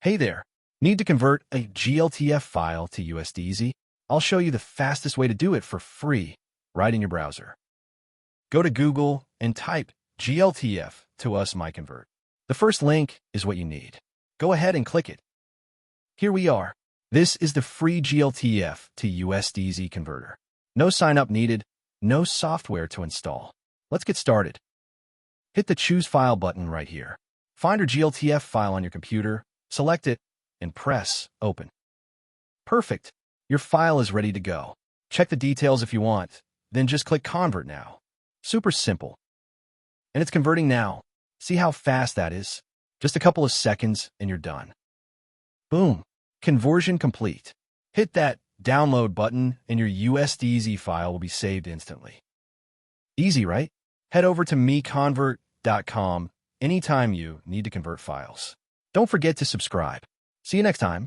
Hey there, need to convert a GLTF file to USDZ? I'll show you the fastest way to do it for free right in your browser. Go to Google and type GLTF to us MiConvert. The first link is what you need. Go ahead and click it. Here we are. This is the free GLTF to USDZ converter. No sign-up needed, no software to install. Let's get started. Hit the Choose File button right here. Find your GLTF file on your computer, select it, and press Open. Perfect. Your file is ready to go. Check the details if you want, then just click Convert Now. Super simple. And it's converting now. See how fast that is? Just a couple of seconds and you're done. Boom. Conversion complete. Hit that Download button and your USDZ file will be saved instantly. Easy, right? Head over to MiConvert.com anytime you need to convert files. Don't forget to subscribe. See you next time.